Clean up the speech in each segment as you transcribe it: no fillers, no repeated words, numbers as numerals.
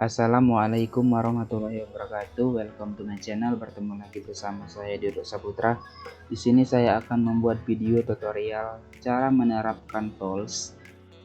Assalamualaikum warahmatullahi wabarakatuh. Welcome to my channel. Bertemu lagi bersama saya Duduk Saputra. Di sini saya akan membuat video tutorial cara menerapkan tools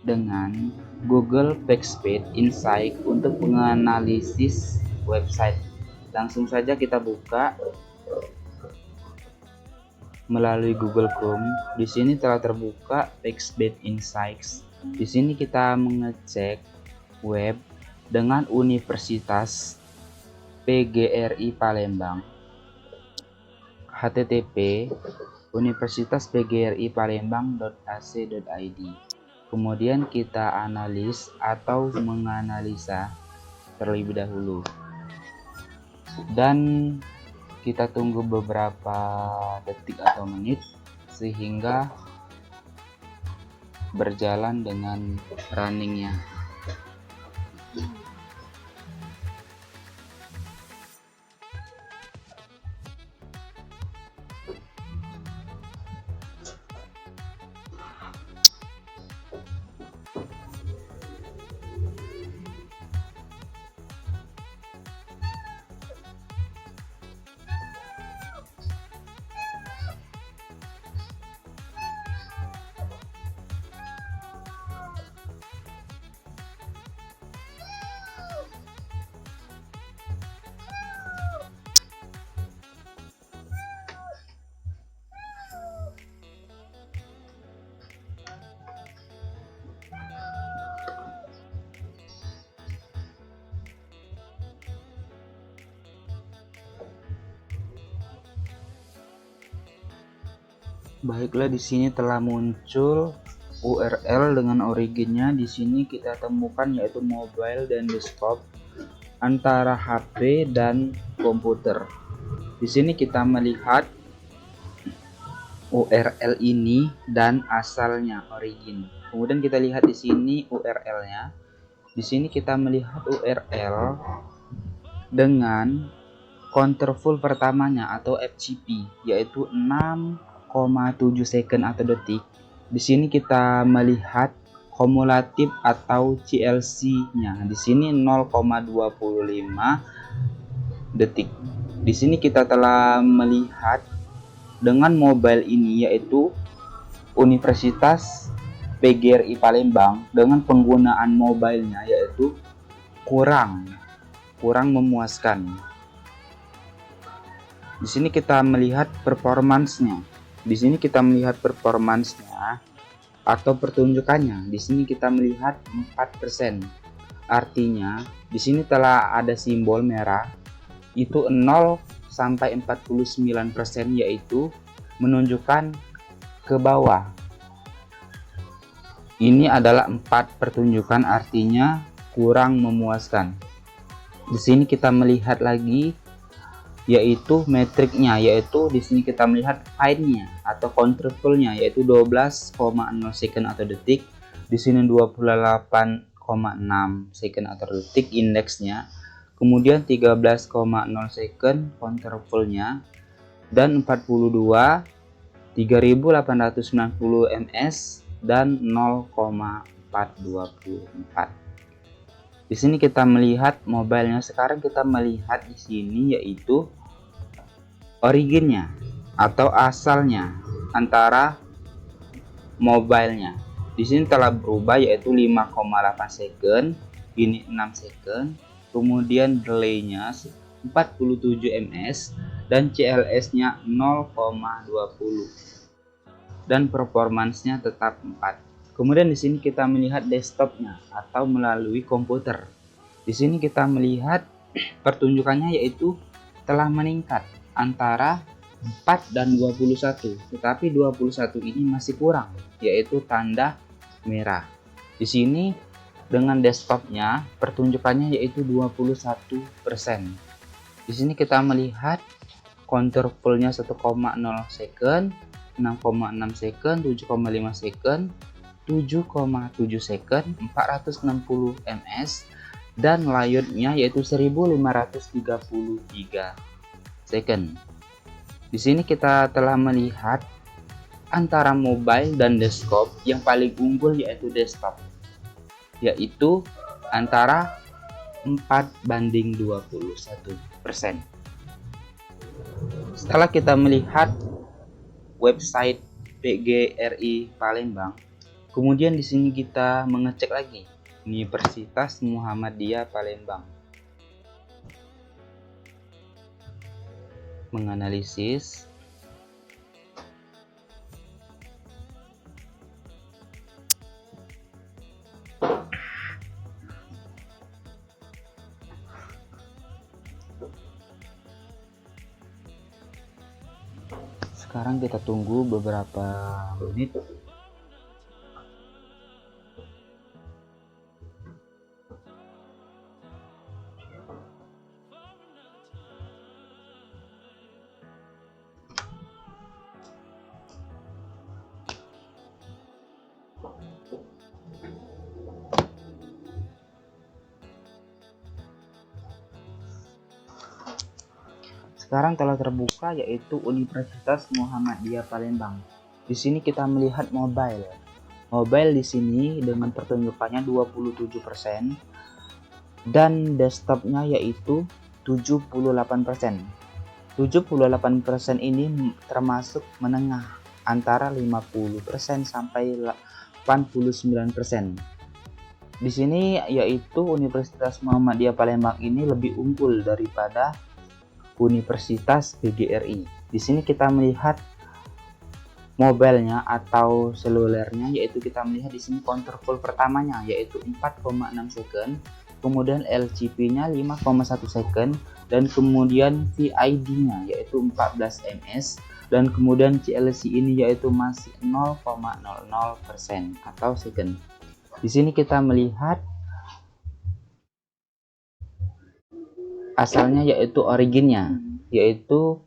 dengan Google Backspace Insight untuk menganalisis website. Langsung saja kita buka melalui Google Chrome. Di sini telah terbuka Backspace Insights. Di sini kita mengecek web dengan Universitas PGRI Palembang, http universitaspgripalembang.ac.id. Kemudian kita analis atau menganalisa terlebih dahulu, dan kita tunggu beberapa detik atau menit sehingga berjalan dengan runningnya. Baiklah, di sini telah muncul URL dengan originnya. Di sini kita temukan yaitu mobile dan desktop, antara HP dan komputer. Di sini kita melihat URL ini dan asalnya, origin. Kemudian kita lihat di sini URL-nya. Di sini kita melihat URL dengan counter full pertamanya atau FCP, yaitu 6,7 second atau detik. Di sini kita melihat kumulatif atau CLC-nya. Di sini 0,25 detik. Di sini kita telah melihat dengan mobile ini, yaitu Universitas PGRI Palembang, dengan penggunaan mobilenya yaitu kurang memuaskan. Di sini kita melihat performance-nya. Di sini kita melihat performance-nya atau pertunjukannya. Di sini kita melihat 4%. Artinya di sini telah ada simbol merah, itu 0 sampai 49%, yaitu menunjukkan ke bawah. Ini adalah 4 pertunjukan, artinya kurang memuaskan. Di sini kita melihat lagi yaitu metriknya, yaitu di sini kita melihat fine-nya atau counterful-nya, yaitu 12,0 second atau detik. Di sini 28,6 second atau detik indeksnya. Kemudian 13,0 second counterful-nya, dan 42 3890 ms dan 0,424. Di sini kita melihat mobilenya. Sekarang kita melihat di sini yaitu originnya atau asalnya, antara mobilenya. Di sini telah berubah yaitu 5,8 second, ini 6 second. Kemudian delay-nya 47 ms dan CLS-nya 0,20 dan performance-nya tetap 4. Kemudian di sini kita melihat desktopnya atau melalui komputer. Di sini kita melihat pertunjukannya yaitu telah meningkat antara 4 dan 21, tetapi 21 ini masih kurang, yaitu tanda merah. Di sini dengan desktopnya pertunjukannya yaitu 21%. Di sini kita melihat counter full-nya 1,0 second, 6,6 second, 7,5 second, 7,7 second, 460 ms, dan layoutnya yaitu 1533 second. Di sini kita telah melihat antara mobile dan desktop, yang paling unggul yaitu desktop, yaitu antara 4:21%. Setelah kita melihat website PGRI Palembang, kemudian di sini kita mengecek lagi Universitas Muhammadiyah Palembang. Menganalisis. Sekarang kita tunggu beberapa menit. Sekarang telah terbuka, yaitu Universitas Muhammadiyah Palembang. Di sini kita melihat mobile. Mobile di sini dengan pertunjukannya 27% dan desktopnya yaitu 78%. 78% ini termasuk menengah antara 50% sampai 89%. Di sini yaitu Universitas Muhammadiyah Palembang ini lebih unggul daripada Universitas PGRI. Di sini kita melihat mobilenya atau selulernya, yaitu kita melihat di sini counter full pertamanya yaitu 4,6 second, kemudian LCP-nya 5,1 second, dan kemudian VID-nya yaitu 14 ms, dan kemudian CLC ini yaitu masih 0,00% atau second. Di sini kita melihat asalnya yaitu originnya, yaitu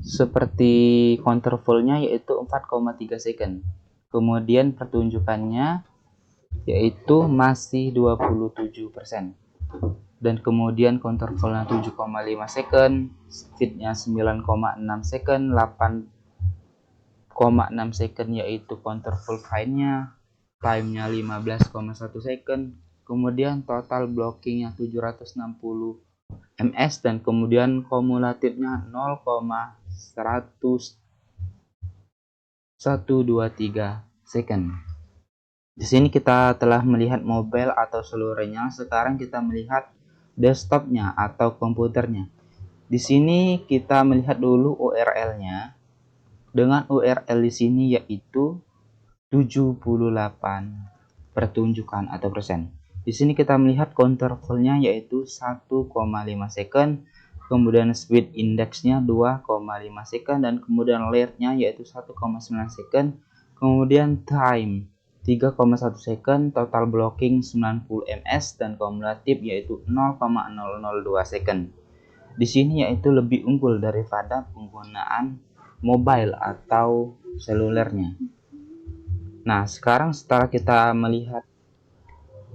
seperti counter full-nya yaitu 4,3 second. Kemudian pertunjukannya yaitu masih 27%. Dan kemudian counter full-nya 7,5 second, speed-nya 9,6 second, 8,6 second yaitu counter full fine-nya, time-nya 15,1 second. Kemudian total blockingnya 760 ms, dan kemudian kumulatifnya 0,123 second. Di sini kita telah melihat mobile atau seluruhnya. Sekarang kita melihat desktopnya atau komputernya. Di sini kita melihat dulu URL-nya. Dengan URL di sini yaitu 78 pertunjukan atau persen. Di sini kita melihat counter full-nya yaitu 1,5 second, kemudian speed index-nya 2,5 second, dan kemudian lag-nya yaitu 1,9 second, kemudian time 3,1 second, total blocking 90 ms, dan kumulatif yaitu 0,002 second. Di sini yaitu lebih unggul daripada penggunaan mobile atau selulernya. Nah, sekarang setelah kita melihat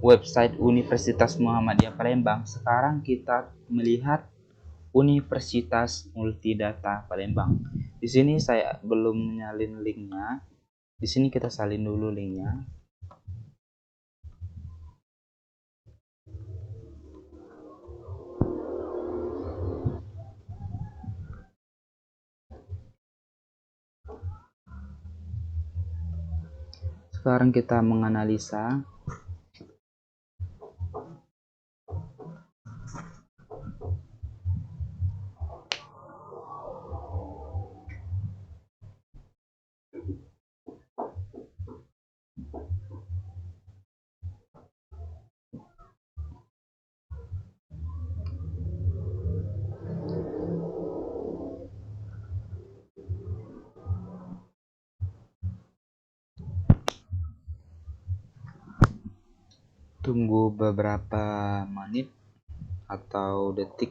website Universitas Muhammadiyah Palembang, sekarang kita melihat Universitas Multidata Palembang. Di sini saya belum nyalin linknya. Di sini kita salin dulu linknya. Sekarang kita menganalisa. Tunggu beberapa menit atau detik.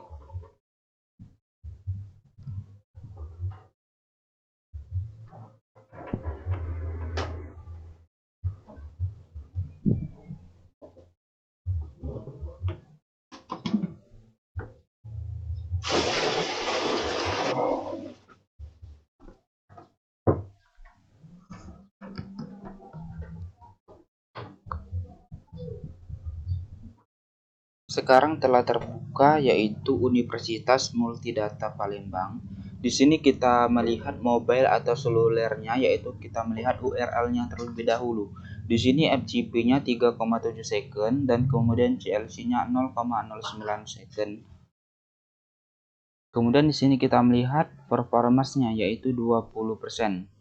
Sekarang telah terbuka yaitu Universitas Multidata Palembang. Di sini kita melihat mobile atau selulernya, yaitu kita melihat URL-nya terlebih dahulu. Di sini FCP-nya 3,7 second dan kemudian CLC-nya 0,09 second. Kemudian di sini kita melihat performance-nya yaitu 20%.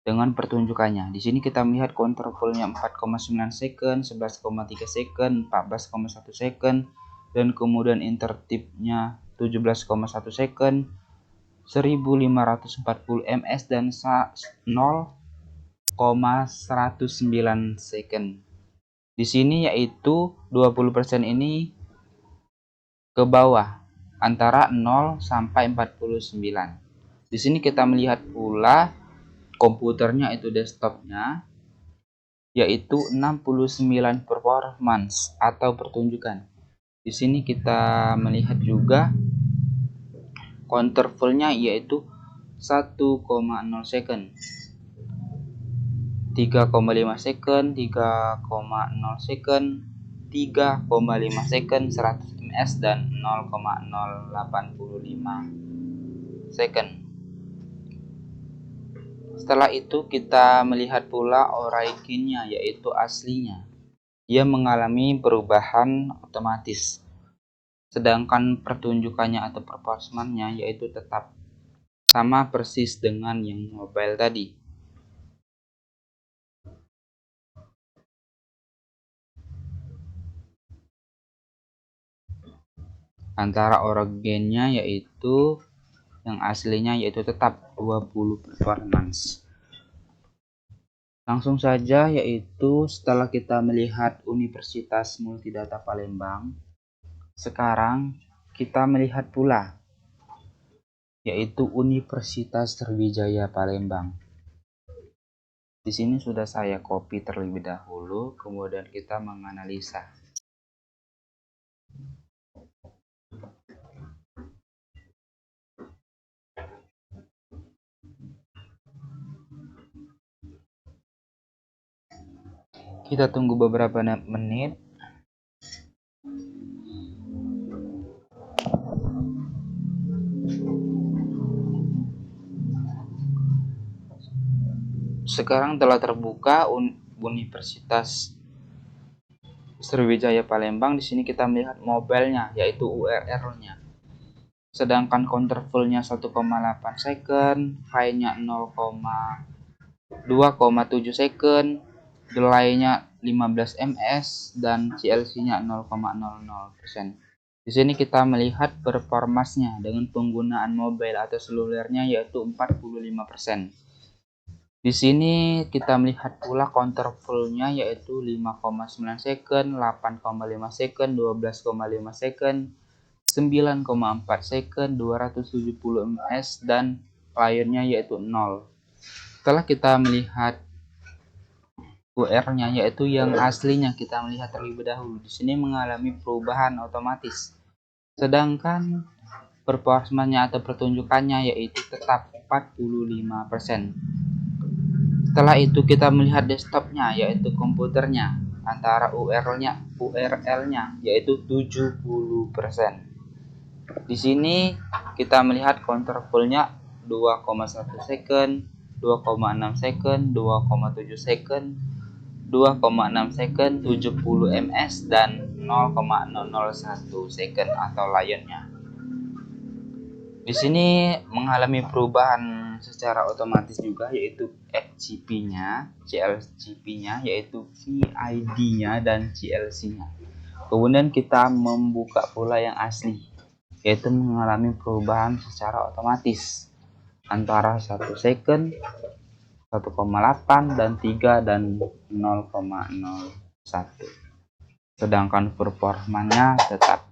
Dengan pertunjukannya, di sini kita melihat counter full-nya 4,9 second, 11,3 second, 14,1 second, dan kemudian intertip-nya 17,1 second, 1540 ms dan 0,109 second. Di sini yaitu 20% ini ke bawah antara 0 sampai 49. Di sini kita melihat pula komputernya itu desktopnya yaitu 69 performance atau pertunjukan. Di sini kita melihat juga counter full-nya yaitu 1,0 second, 3,5 second, 3,0 second, 3,5 second, 100 ms dan 0,085 second. Setelah itu kita melihat pula origin-nya yaitu aslinya. Ia mengalami perubahan otomatis. Sedangkan pertunjukannya atau performance-nya yaitu tetap sama persis dengan yang mobile tadi. Antara originnya yaitu yang aslinya yaitu tetap 20 performance. Langsung saja yaitu setelah kita melihat Universitas Multidata Palembang, sekarang kita melihat pula yaitu Universitas Sriwijaya Palembang. Di sini sudah saya copy terlebih dahulu, kemudian kita menganalisa. Kita tunggu beberapa menit. Sekarang telah terbuka Universitas Sriwijaya Palembang. Di sini kita melihat mobile-nya yaitu URL-nya. Sedangkan counter full-nya 1,8 second, high-nya 0,2,7 second, delay-nya 15 ms dan CLC-nya 0,00%. Di sini kita melihat performance-nya dengan penggunaan mobile atau selulernya yaitu 45%. Di sini kita melihat pula counter full-nya yaitu 5,9 second, 8,5 second, 12,5 second, 9,4 second, 270 ms dan layarnya yaitu 0. Setelah kita melihat UR-nya yaitu yang aslinya, kita melihat terlebih dahulu. Di sini mengalami perubahan otomatis. Sedangkan performance-nya atau pertunjukannya yaitu tetap 45%. Setelah itu kita melihat desktopnya yaitu komputernya, antara URL-nya yaitu 70%. Di sini kita melihat counter full-nya 2,1 second, 2,6 second, 2,7 second, 2,6 second, 70 ms dan 0,001 second atau layarnya. Di sini mengalami perubahan secara otomatis juga yaitu FCP-nya, CLCP-nya yaitu VID-nya dan CLC-nya. Kemudian kita membuka pula yang asli yaitu mengalami perubahan secara otomatis antara 1 second, 1,8 dan 3 dan 0,01. Sedangkan performanya tetap.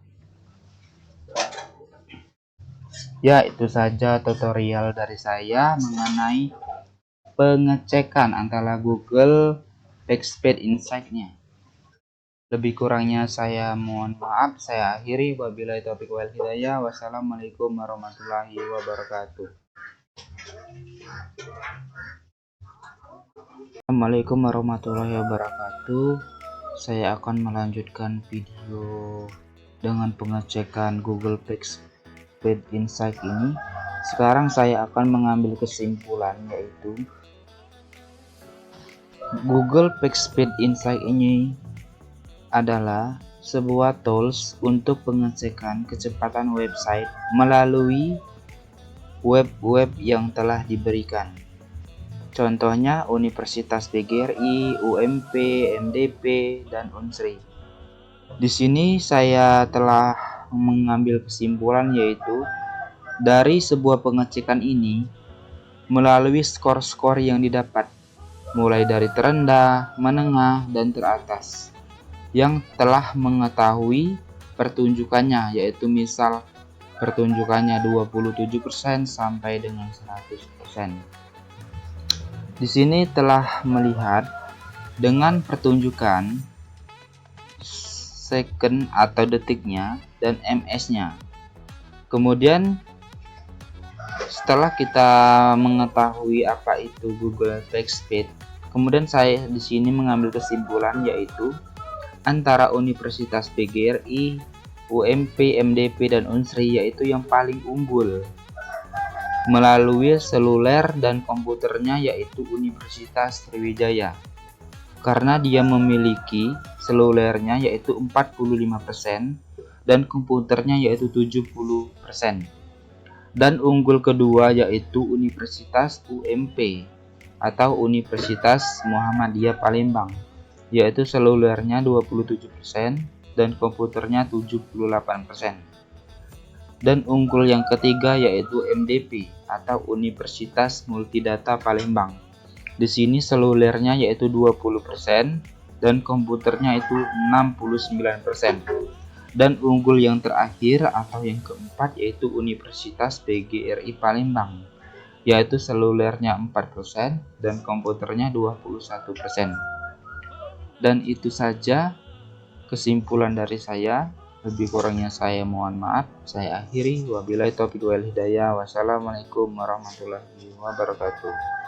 Ya, itu saja tutorial dari saya mengenai pengecekan antara Google Backspace Insight-nya. Lebih kurangnya saya mohon maaf, saya akhiri. Wabillahi taufiq wal hidayah. Wassalamualaikum warahmatullahi wabarakatuh. Assalamualaikum warahmatullahi wabarakatuh. saya akan melanjutkan video dengan pengecekan Google Page Speed Insight ini. Sekarang saya akan mengambil kesimpulan, yaitu Google Page Speed Insight ini adalah sebuah tools untuk pengecekan kecepatan website melalui web-web yang telah diberikan. Contohnya Universitas PGRI, UMP, MDP, dan Unsri. Di sini saya telah mengambil kesimpulan, yaitu dari sebuah pengecekan ini melalui skor-skor yang didapat, mulai dari terendah, menengah, dan teratas, yang telah mengetahui pertunjukannya, yaitu misal pertunjukannya 27% sampai dengan 100%. Di sini telah melihat dengan pertunjukan second atau detiknya dan ms-nya. Kemudian setelah kita mengetahui apa itu Google Page Speed, kemudian saya di sini mengambil kesimpulan, yaitu antara Universitas PGRI, UMP, MDP, dan Unsri yaitu yang paling unggul melalui seluler dan komputernya, yaitu Universitas Sriwijaya, karena dia memiliki selulernya yaitu 45% dan komputernya yaitu 70%. Dan unggul kedua yaitu Universitas UMP atau Universitas Muhammadiyah Palembang, yaitu selulernya 27% dan komputernya 78%. Dan unggul yang ketiga yaitu MDP atau Universitas Multidata Palembang. Di sini selulernya yaitu 20% dan komputernya itu 69%. Dan unggul yang terakhir atau yang keempat yaitu Universitas PGRI Palembang, yaitu selulernya 4% dan komputernya 21%. Dan itu saja kesimpulan dari saya. Lebih kurangnya saya mohon maaf. Saya akhiri. Wabillahi taufiq wal hidayah. Wassalamualaikum warahmatullahi wabarakatuh.